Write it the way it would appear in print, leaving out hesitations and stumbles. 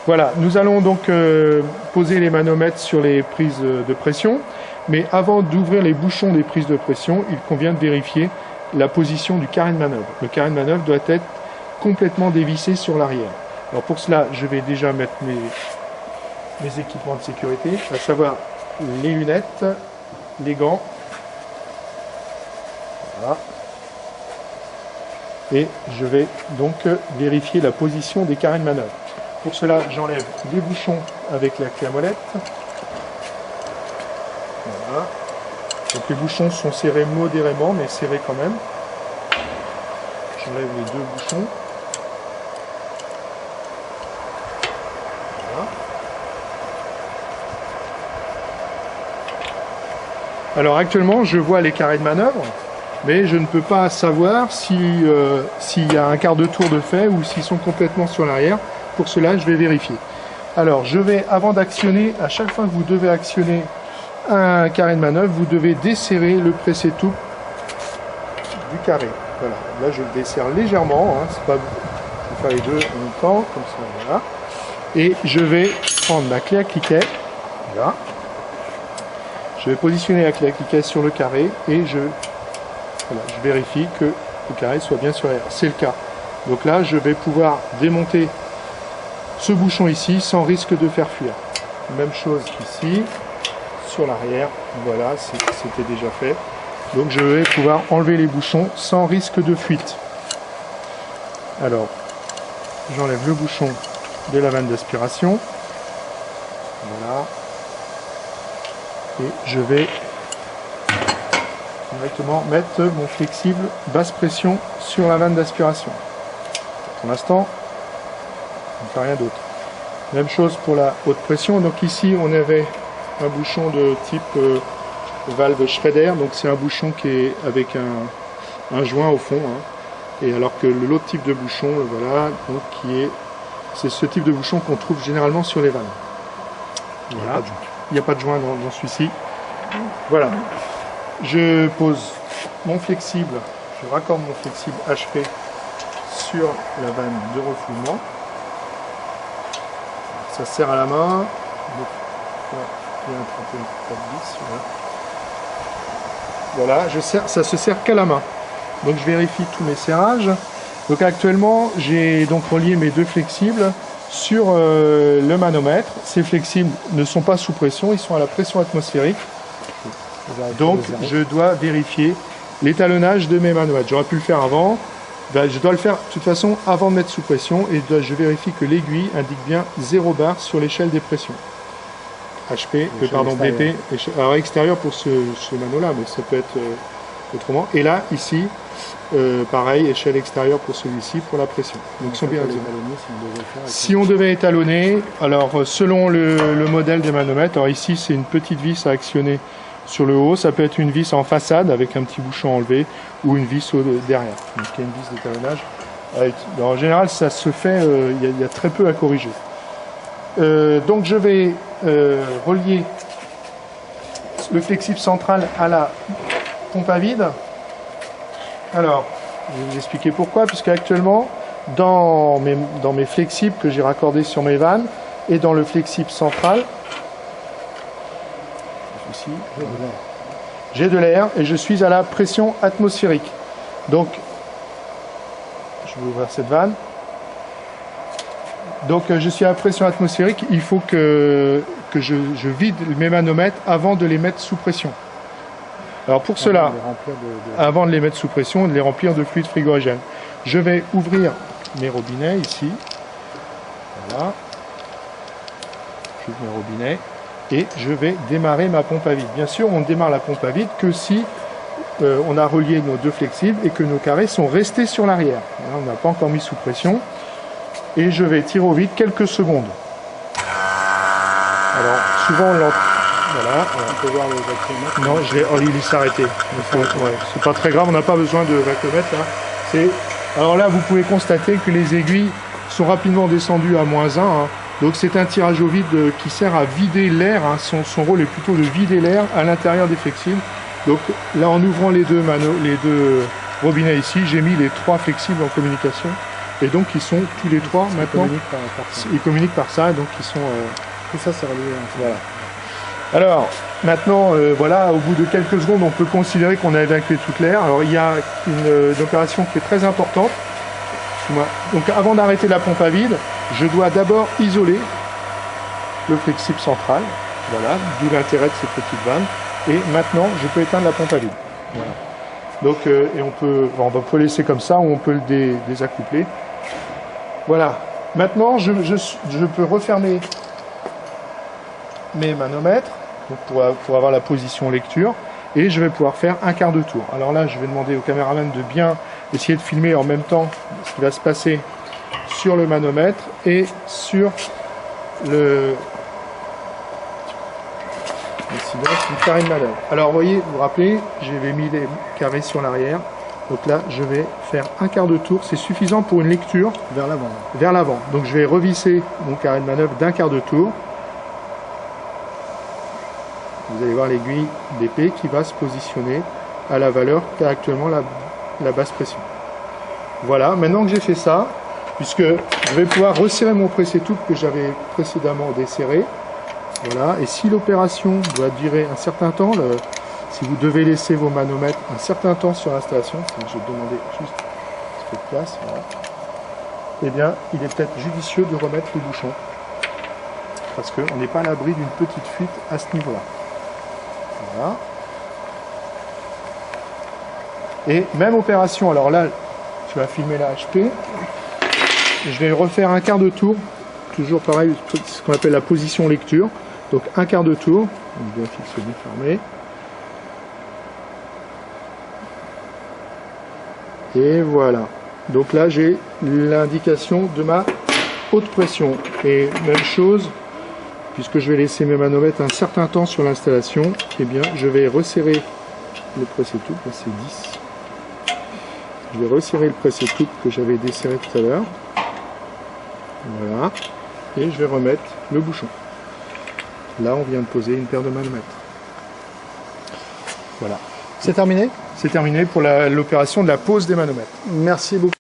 Voilà, nous allons donc poser les manomètres sur les prises de pression, mais avant d'ouvrir les bouchons des prises de pression, il convient de vérifier la position du carré de manœuvre. Le carré de manœuvre doit être complètement dévissé sur l'arrière. Alors pour cela, je vais déjà mettre mes équipements de sécurité, à savoir les lunettes, les gants. Voilà. Et je vais donc vérifier la position des carrés de manœuvre. Pour cela, j'enlève les bouchons avec la clé à molette. Voilà. Donc les bouchons sont serrés modérément, mais serrés quand même. J'enlève les deux bouchons. Voilà. Alors actuellement, je vois les carrés de manœuvre, mais je ne peux pas savoir s'il y a un quart de tour de fait ou s'ils sont complètement sur l'arrière. Pour cela, je vais vérifier. Alors, je vais, avant d'actionner, à chaque fois que vous devez actionner un carré de manœuvre, vous devez desserrer le pressé-tout du carré. Voilà, là je le desserre légèrement, hein, c'est pas, je vais faire les deux en même temps, comme ça, voilà. Et je vais prendre ma clé à cliquet, voilà. Je vais positionner la clé à cliquet sur le carré et je vérifie que le carré soit bien sur l'arrière. C'est le cas. Donc là, je vais pouvoir démonter ce bouchon ici sans risque de faire fuir. Même chose ici, sur l'arrière, voilà, c'était déjà fait. Donc je vais pouvoir enlever les bouchons sans risque de fuite. Alors, j'enlève le bouchon de la vanne d'aspiration. Voilà. Et je vais directement mettre mon flexible basse pression sur la vanne d'aspiration. Pour l'instant, on ne fait rien d'autre. Même chose pour la haute pression. Donc ici, on avait un bouchon de type valve Schrader. Donc c'est un bouchon qui est avec un joint au fond. Hein. Et alors que l'autre type de bouchon, voilà, donc c'est ce type de bouchon qu'on trouve généralement sur les vannes. Voilà. Il n'y a pas de joint dans celui-ci. Voilà. Je pose mon flexible, je raccorde mon flexible HP sur la vanne de refoulement. Ça se serre à la main. Voilà, ça se serre qu'à la main. Donc je vérifie tous mes serrages. Donc actuellement, j'ai donc relié mes deux flexibles sur le manomètre. Ces flexibles ne sont pas sous pression, ils sont à la pression atmosphérique. Donc je dois vérifier l'étalonnage de mes manomètres. J'aurais pu le faire avant. Je dois le faire de toute façon avant de mettre sous pression et je vérifie que l'aiguille indique bien 0 bar sur l'échelle des pressions. BP, alors extérieur pour ce mano là, mais ça peut être autrement. Et là, ici, pareil, échelle extérieure pour celui-ci, pour la pression. Donc ils sont bien si on devait étalonner, alors selon le modèle des manomètres, alors ici c'est une petite vis à actionner sur le haut, ça peut être une vis en façade avec un petit bouchon enlevé ou une vis derrière. Donc il y a une vis d'étalonnage. En général, ça se fait, il y a très peu à corriger. Donc je vais relier le flexible central à la pompe à vide. Alors, je vais vous expliquer pourquoi, puisque actuellement, dans mes flexibles que j'ai raccordés sur mes vannes et dans le flexible central, j'ai de l'air et je suis à la pression atmosphérique. Donc, je vais ouvrir cette vanne. Donc, je suis à la pression atmosphérique. Il faut que je vide mes manomètres avant de les mettre sous pression. Alors pour cela, avant de les mettre sous pression, de les remplir de fluide frigorigène, je vais ouvrir mes robinets ici. Voilà. J'ouvre mes robinets et je vais démarrer ma pompe à vide. Bien sûr, on ne démarre la pompe à vide que si on a relié nos deux flexibles et que nos carrés sont restés sur l'arrière. On n'a pas encore mis sous pression. Et je vais tirer au vide quelques secondes. Alors, souvent on l'entend. Voilà. On peut voir le vacomètre. Non, il s'est arrêté. Ouais, c'est pas très grave, on n'a pas besoin de vacomètre là. Alors là, vous pouvez constater que les aiguilles sont rapidement descendues à -1. Hein. Donc c'est un tirage au vide qui sert à vider l'air. Hein. Son rôle est plutôt de vider l'air à l'intérieur des flexibles. Donc là, en ouvrant les deux robinets ici, j'ai mis les 3 flexibles en communication Et donc ils sont tous les trois maintenant, ils communiquent par ça, et donc ils sont... Tout ça c'est relié. Voilà. Alors, maintenant, voilà, au bout de quelques secondes, on peut considérer qu'on a évacué toute l'air. Alors, il y a une opération qui est très importante. Donc, avant d'arrêter la pompe à vide, je dois d'abord isoler le flexible central. Voilà, d'où l'intérêt de ces petites vannes. Et maintenant, je peux éteindre la pompe à vide. Voilà. Donc, et on peut laisser comme ça, ou on peut le désaccoupler. Voilà. Maintenant, je peux refermer mes manomètres donc pour avoir la position lecture, et je vais pouvoir faire un quart de tour. Alors là, je vais demander au caméraman de bien essayer de filmer en même temps ce qui va se passer sur le manomètre et sur le carré de manœuvre. Alors vous voyez, vous vous rappelez, j'avais mis les carrés sur l'arrière, donc là je vais faire un quart de tour, c'est suffisant pour une lecture vers l'avant. Vers l'avant. Donc je vais revisser mon carré de manœuvre d'un quart de tour. Vous allez voir l'aiguille d'épée qui va se positionner à la valeur qu'a actuellement la basse pression. Voilà, maintenant que j'ai fait ça, puisque je vais pouvoir resserrer mon pressé-touple que j'avais précédemment desserré. Voilà, et si l'opération doit durer un certain temps, si vous devez laisser vos manomètres un certain temps sur l'installation, je vais demander juste un petit peu de place, voilà. Eh bien, il est peut-être judicieux de remettre le bouchon, parce qu'on n'est pas à l'abri d'une petite fuite à ce niveau-là. Voilà. Et même opération, alors là, tu vas filmer la HP, je vais refaire un quart de tour, toujours pareil, ce qu'on appelle la position lecture, donc un quart de tour, bien fixé, bien fermé, et voilà, donc là j'ai l'indication de ma haute pression, et même chose, puisque je vais laisser mes manomètres un certain temps sur l'installation, eh bien je vais resserrer le pressé-touple, là c'est 10. Je vais resserrer le pressé-touple que j'avais desserré tout à l'heure. Voilà. Et je vais remettre le bouchon. Là on vient de poser une paire de manomètres. Voilà. C'est terminé? C'est terminé pour l'opération de la pose des manomètres. Merci beaucoup.